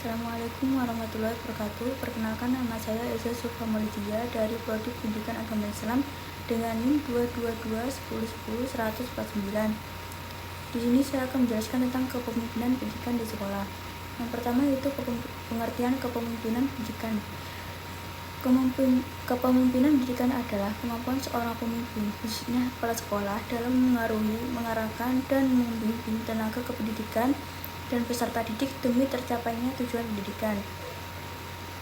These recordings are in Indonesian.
Assalamualaikum warahmatullahi wabarakatuh. Perkenalkan, nama saya Eza Sukamolidia dari Prodi Pendidikan Agama Islam dengan NIM 22210100149. Di sini saya akan menjelaskan tentang kepemimpinan pendidikan di sekolah. Yang pertama yaitu pengertian kepemimpinan pendidikan. Kepemimpinan pendidikan adalah kemampuan seorang pemimpin, khususnya kepala sekolah, dalam mengaruhi, mengarahkan, dan membimbing tenaga kependidikan dan peserta didik demi tercapainya tujuan pendidikan.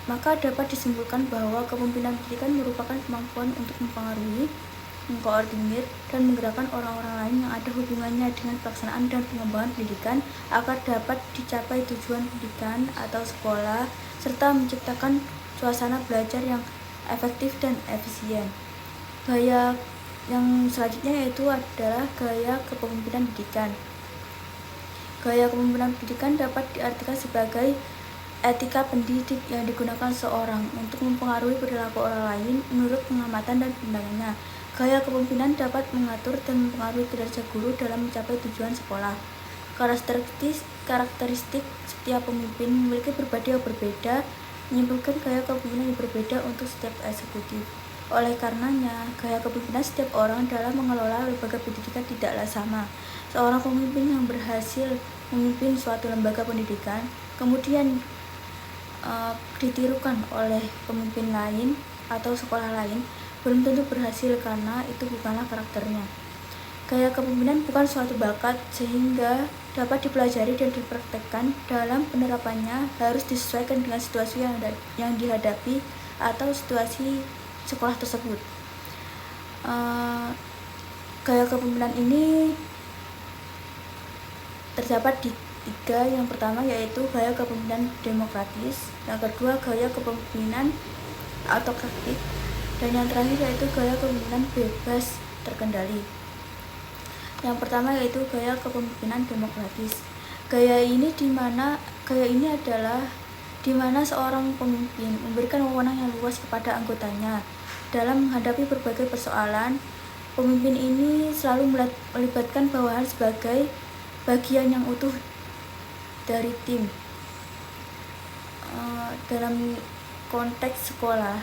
Maka dapat disimpulkan bahwa kepemimpinan pendidikan merupakan kemampuan untuk mempengaruhi, mengkoordinir, dan menggerakkan orang-orang lain yang ada hubungannya dengan pelaksanaan dan pengembangan pendidikan agar dapat dicapai tujuan pendidikan atau sekolah, serta menciptakan suasana belajar yang efektif dan efisien. Gaya yang selanjutnya yaitu adalah gaya kepemimpinan pendidikan. Gaya kepemimpinan pendidikan dapat diartikan sebagai etika pendidik yang digunakan seorang untuk mempengaruhi perilaku orang lain menurut pengamatan dan pandangannya. Gaya kepemimpinan dapat mengatur dan mempengaruhi kinerja guru dalam mencapai tujuan sekolah. Karakteristik setiap pemimpin memiliki pribadi yang berbeda, menyebabkan gaya kepemimpinan yang berbeda untuk setiap eksekutif. Oleh karenanya, gaya kepemimpinan setiap orang dalam mengelola lembaga pendidikan tidaklah sama. Seorang pemimpin yang berhasil memimpin suatu lembaga pendidikan, kemudian ditirukan oleh pemimpin lain atau sekolah lain, belum tentu berhasil karena itu bukanlah karakternya. Gaya kepemimpinan bukan suatu bakat, sehingga dapat dipelajari dan dipraktekkan. Dalam penerapannya harus disesuaikan dengan situasi yang dihadapi atau situasi sekolah tersebut. Gaya kepemimpinan ini terdapat di tiga. Yang pertama yaitu gaya kepemimpinan demokratis, yang kedua gaya kepemimpinan autokratik, dan yang terakhir yaitu gaya kepemimpinan bebas terkendali. Yang pertama yaitu gaya kepemimpinan demokratis. Gaya ini adalah di mana seorang pemimpin memberikan wewenang yang luas kepada anggotanya dalam menghadapi berbagai persoalan. Pemimpin ini selalu melibatkan bawahan sebagai bagian yang utuh dari tim. Dalam konteks sekolah,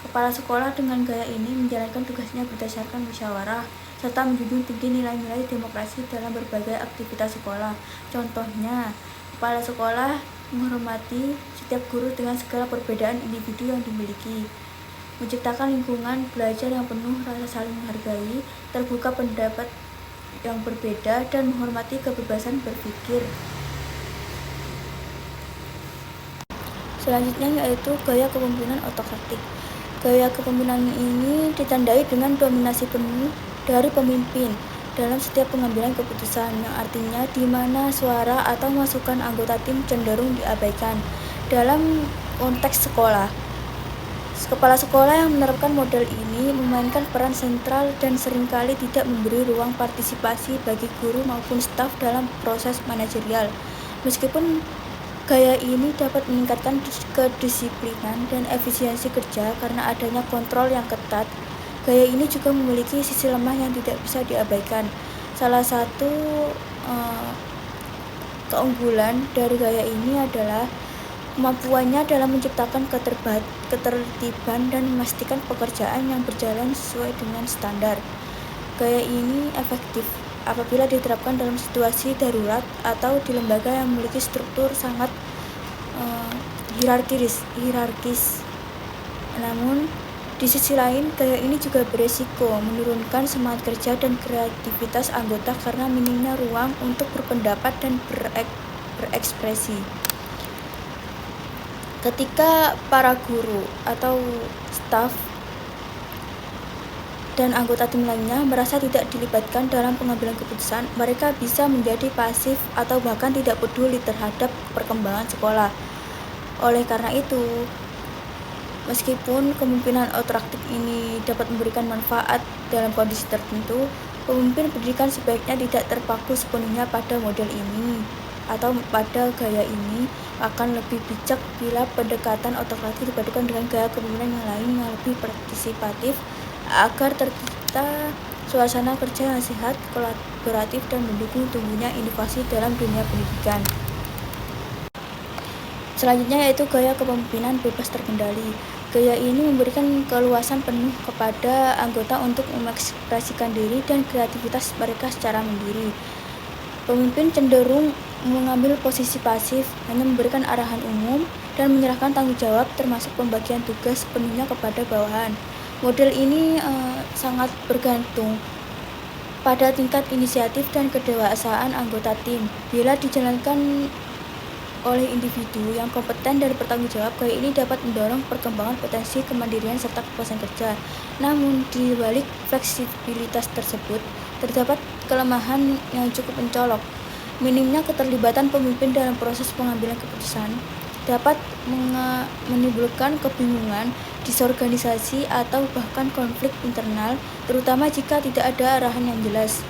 kepala sekolah dengan gaya ini menjalankan tugasnya berdasarkan musyawarah serta menjunjung tinggi nilai-nilai demokrasi dalam berbagai aktivitas sekolah. Contohnya, kepala sekolah menghormati setiap guru dengan segala perbedaan individu yang dimiliki, menciptakan lingkungan belajar yang penuh rasa saling menghargai, terbuka pendapat yang berbeda, dan menghormati kebebasan berpikir. Selanjutnya yaitu gaya kepemimpinan autokratik. Gaya kepemimpinan ini ditandai dengan dominasi penuh dari pemimpin dalam setiap pengambilan keputusan, yang artinya di mana suara atau masukan anggota tim cenderung diabaikan. Dalam konteks sekolah, kepala sekolah yang menerapkan model ini memainkan peran sentral dan seringkali tidak memberi ruang partisipasi bagi guru maupun staf dalam proses manajerial. Meskipun gaya ini dapat meningkatkan kedisiplinan dan efisiensi kerja karena adanya kontrol yang ketat, gaya ini juga memiliki sisi lemah yang tidak bisa diabaikan. Salah satu keunggulan dari gaya ini adalah kemampuannya dalam menciptakan ketertiban dan memastikan pekerjaan yang berjalan sesuai dengan standar. Gaya ini efektif apabila diterapkan dalam situasi darurat atau di lembaga yang memiliki struktur sangat hierarkis. Namun, di sisi lain, gaya ini juga beresiko menurunkan semangat kerja dan kreativitas anggota karena minimnya ruang untuk berpendapat dan berekspresi. Ketika para guru atau staf dan anggota tim lainnya merasa tidak dilibatkan dalam pengambilan keputusan, mereka bisa menjadi pasif atau bahkan tidak peduli terhadap perkembangan sekolah. Oleh karena itu, meskipun kepemimpinan autokratik ini dapat memberikan manfaat dalam kondisi tertentu, pemimpin pendidikan sebaiknya tidak terpaku sepenuhnya pada model ini atau pada gaya ini. Akan lebih bijak bila pendekatan autokratik dibandingkan dengan gaya kepemimpinan yang lain yang lebih partisipatif agar tercipta suasana kerja yang sehat, kolaboratif, dan mendukung tumbuhnya inovasi dalam dunia pendidikan. Selanjutnya yaitu gaya kepemimpinan bebas terkendali. Gaya ini memberikan keluasan penuh kepada anggota untuk mengekspresikan diri dan kreativitas mereka secara mandiri. Pemimpin cenderung mengambil posisi pasif, hanya memberikan arahan umum dan menyerahkan tanggung jawab termasuk pembagian tugas sepenuhnya kepada bawahan. Model ini sangat bergantung pada tingkat inisiatif dan kedewasaan anggota tim. Bila dijalankan oleh individu yang kompeten dan bertanggung jawab, gaya ini dapat mendorong perkembangan potensi kemandirian serta kepuasan kerja. Namun, di balik fleksibilitas tersebut, terdapat kelemahan yang cukup mencolok. Minimnya keterlibatan pemimpin dalam proses pengambilan keputusan dapat menimbulkan kebingungan, disorganisasi, atau bahkan konflik internal, terutama jika tidak ada arahan yang jelas.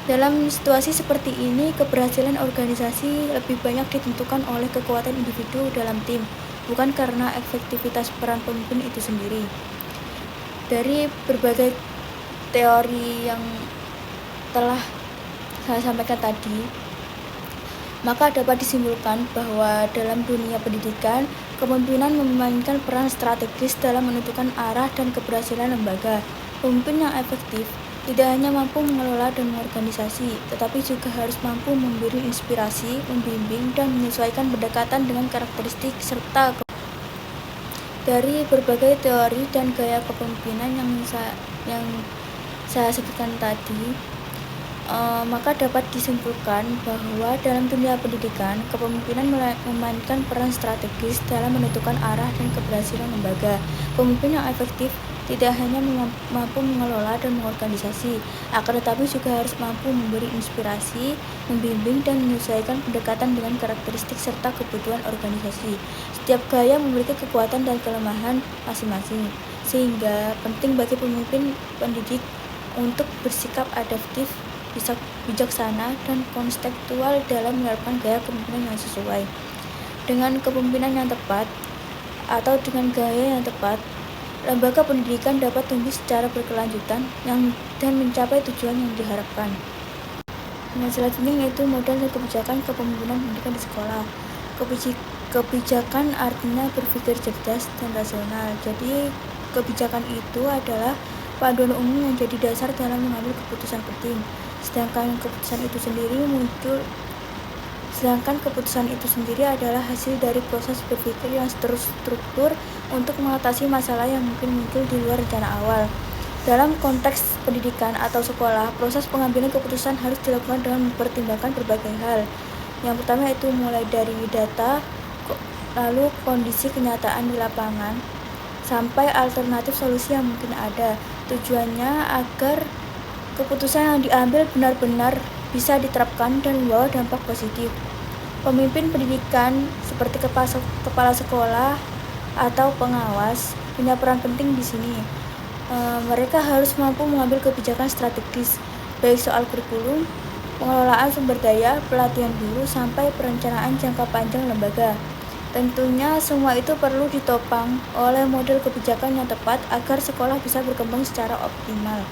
Dalam situasi seperti ini, keberhasilan organisasi lebih banyak ditentukan oleh kekuatan individu dalam tim, bukan karena efektivitas peran pemimpin itu sendiri. Dari berbagai teori yang telah saya sampaikan tadi, maka dapat disimpulkan bahwa dalam dunia pendidikan, kepemimpinan memainkan peran strategis dalam menentukan arah dan keberhasilan lembaga. Pemimpin yang efektif tidak hanya mampu mengelola dan mengorganisasi, tetapi juga harus mampu memberi inspirasi, membimbing, dan menyesuaikan pendekatan dengan karakteristik serta dari berbagai teori dan gaya kepemimpinan yang saya sebutkan tadi. Maka dapat disimpulkan bahwa dalam dunia pendidikan, kepemimpinan memainkan peran strategis dalam menentukan arah dan keberhasilan lembaga. Pemimpin yang efektif tidak hanya mampu mengelola dan mengorganisasi, akan tetapi juga harus mampu memberi inspirasi, membimbing, dan menyesuaikan pendekatan dengan karakteristik serta kebutuhan organisasi. Setiap gaya memiliki kekuatan dan kelemahan masing-masing, sehingga penting bagi pemimpin pendidik untuk bersikap adaptif, bijaksana, dan konstekstual dalam menerapkan gaya kepemimpinan yang sesuai. Dengan kepemimpinan yang tepat atau dengan gaya yang tepat, lembaga pendidikan dapat tumbuh secara berkelanjutan dan mencapai tujuan yang diharapkan. Nah, selanjutnya yaitu model dan kebijakan kepemimpinan pendidikan di sekolah. Kebijakan artinya berpikir cerdas dan rasional. Jadi kebijakan itu adalah panduan umum yang jadi dasar dalam mengambil keputusan penting. Sedangkan keputusan itu sendiri adalah hasil dari proses berpikir yang terstruktur untuk mengatasi masalah yang mungkin muncul di luar rencana awal. Dalam konteks pendidikan atau sekolah, proses pengambilan keputusan harus dilakukan dengan mempertimbangkan berbagai hal. Yang pertama yaitu mulai dari data, lalu kondisi kenyataan di lapangan, sampai alternatif solusi yang mungkin ada. Tujuannya agar keputusan yang diambil benar-benar bisa diterapkan dan membawa dampak positif. Pemimpin pendidikan seperti kepala sekolah atau pengawas punya peran penting di sini. Mereka harus mampu mengambil kebijakan strategis, baik soal kurikulum, pengelolaan sumber daya, pelatihan guru, sampai perencanaan jangka panjang lembaga. Tentunya semua itu perlu ditopang oleh model kebijakan yang tepat agar sekolah bisa berkembang secara optimal.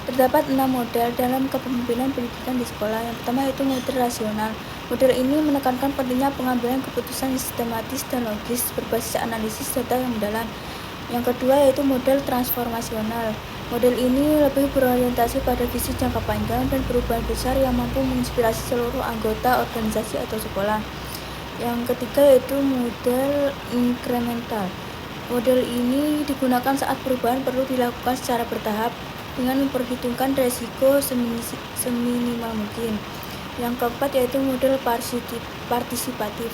Terdapat 6 model dalam kepemimpinan pendidikan di sekolah. Yang pertama yaitu model rasional. Model ini menekankan pentingnya pengambilan keputusan yang sistematis dan logis berbasis analisis data yang mendalam. Yang kedua yaitu model transformasional. Model ini lebih berorientasi pada visi jangka panjang dan perubahan besar yang mampu menginspirasi seluruh anggota organisasi atau sekolah. Yang ketiga yaitu model inkremental. Model ini digunakan saat perubahan perlu dilakukan secara bertahap dengan memperhitungkan resiko seminimal mungkin. Yang keempat yaitu model partisipatif.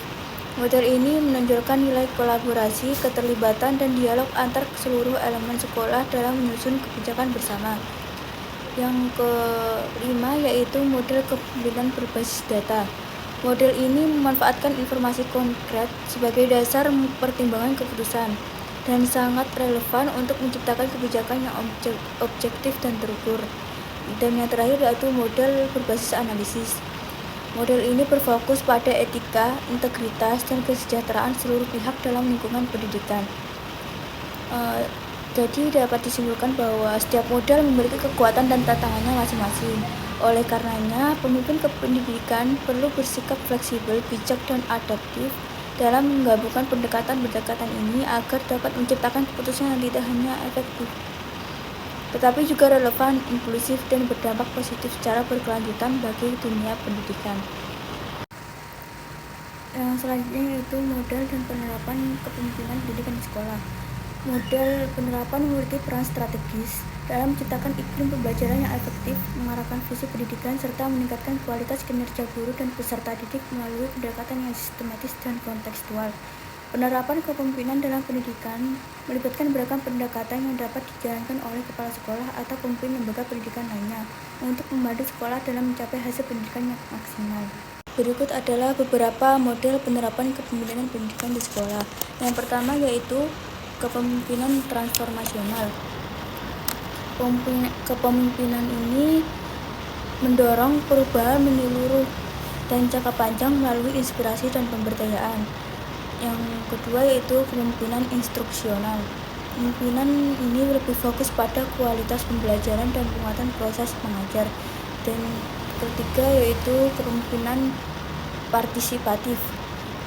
Model ini menonjolkan nilai kolaborasi, keterlibatan, dan dialog antar seluruh elemen sekolah dalam menyusun kebijakan bersama. Yang kelima yaitu model kepemimpinan berbasis data. Model ini memanfaatkan informasi konkret sebagai dasar pertimbangan keputusan dan sangat relevan untuk menciptakan kebijakan yang objektif dan terukur. Dan yang terakhir yaitu model berbasis analisis. Model ini berfokus pada etika, integritas, dan kesejahteraan seluruh pihak dalam lingkungan pendidikan. Jadi dapat disimpulkan bahwa setiap model memiliki kekuatan dan tantangannya masing-masing. Oleh karenanya, pemimpin kependidikan perlu bersikap fleksibel, bijak, dan adaptif dalam menggabungkan pendekatan-pendekatan ini agar dapat menciptakan keputusan yang tidak hanya efektif, tetapi juga relevan, inklusif, dan berdampak positif secara berkelanjutan bagi dunia pendidikan. Yang selanjutnya yaitu model dan penerapan kepemimpinan pendidikan di sekolah. Model penerapan memiliki peran strategis dalam menciptakan iklim pembelajaran yang efektif, mengarahkan visi pendidikan, serta meningkatkan kualitas kinerja guru dan peserta didik melalui pendekatan yang sistematis dan kontekstual. Penerapan kepemimpinan dalam pendidikan melibatkan beragam pendekatan yang dapat dijalankan oleh kepala sekolah atau pemimpin lembaga pendidikan lainnya untuk membantu sekolah dalam mencapai hasil pendidikan yang maksimal. Berikut adalah beberapa model penerapan kepemimpinan pendidikan di sekolah. Yang pertama yaitu kepemimpinan transformasional. Kepemimpinan ini mendorong perubahan menyeluruh dan jangka panjang melalui inspirasi dan pemberdayaan. Yang kedua yaitu kepemimpinan instruksional. Kepemimpinan ini lebih fokus pada kualitas pembelajaran dan penguatan proses mengajar. Dan ketiga yaitu kepemimpinan partisipatif.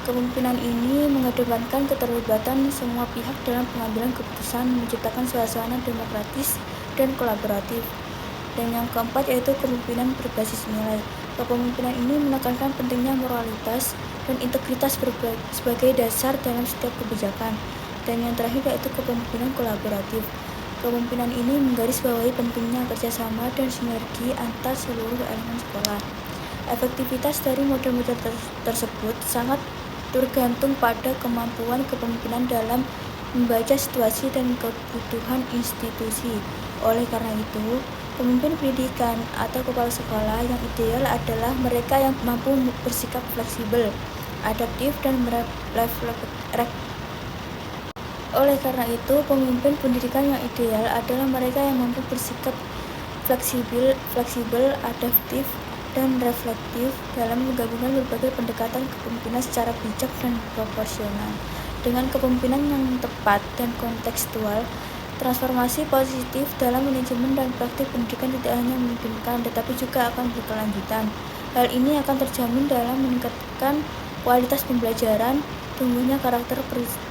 Kepemimpinan ini mengedepankan keterlibatan semua pihak dalam pengambilan keputusan, menciptakan suasana demokratis dan kolaboratif. Dan yang keempat yaitu kepemimpinan berbasis nilai. Kepemimpinan ini menekankan pentingnya moralitas dan integritas sebagai dasar dalam setiap kebijakan. Dan yang terakhir yaitu kepemimpinan kolaboratif. Kepemimpinan ini menggarisbawahi pentingnya kerjasama dan sinergi antar seluruh elemen sekolah. Efektivitas dari model-model tersebut sangat tergantung pada kemampuan kepemimpinan dalam membaca situasi dan kebutuhan institusi. Oleh karena itu, pemimpin pendidikan atau kepala sekolah yang ideal adalah mereka yang mampu bersikap fleksibel, adaptif, dan Oleh karena itu, pemimpin pendidikan yang ideal adalah mereka yang mampu bersikap fleksibel, adaptif, dan reflektif dalam menggabungkan berbagai pendekatan kepemimpinan secara bijak dan proporsional. Dengan kepemimpinan yang tepat dan kontekstual, transformasi positif dalam manajemen dan praktik pendidikan tidak hanya memungkinkan, tetapi juga akan berkelanjutan. Hal ini akan terjamin dalam meningkatkan kualitas pembelajaran, tumbuhnya karakter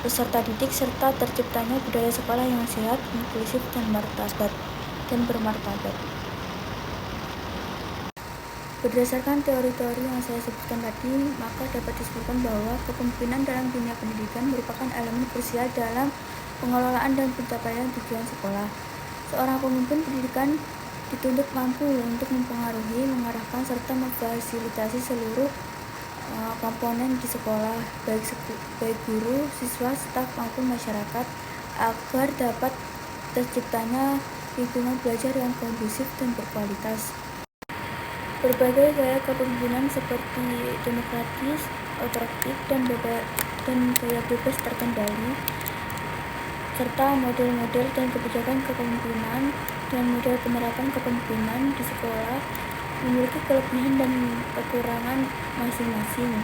peserta didik, serta terciptanya budaya sekolah yang sehat, inklusif, dan bermartabat. Berdasarkan teori-teori yang saya sebutkan tadi, maka dapat disebutkan bahwa kepemimpinan dalam dunia pendidikan merupakan elemen krusial dalam pengelolaan dan pencapaian tujuan sekolah. Seorang pemimpin pendidikan dituntut mampu untuk mempengaruhi, mengarahkan, serta memfasilitasi seluruh komponen di sekolah, baik guru, siswa, staf, maupun masyarakat, agar dapat terciptanya lingkungan belajar yang kondusif dan berkualitas. Berbagai gaya kepemimpinan seperti demokratis, otoritatif, dan gaya bebas terkendali, serta model-model dan kebijakan kepemimpinan dan model penerapan kepemimpinan di sekolah memiliki kelebihan dan kekurangan masing-masing.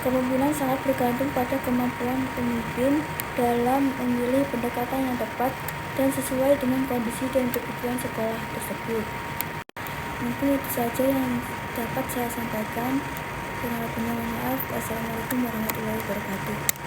Kepemimpinan sangat bergantung pada kemampuan pemimpin dalam memilih pendekatan yang tepat dan sesuai dengan kondisi dan kebutuhan sekolah tersebut. Mungkin itu saja yang dapat saya sampaikan. Kurang lebihnya mohon maaf. Wassalamualaikum warahmatullahi wabarakatuh.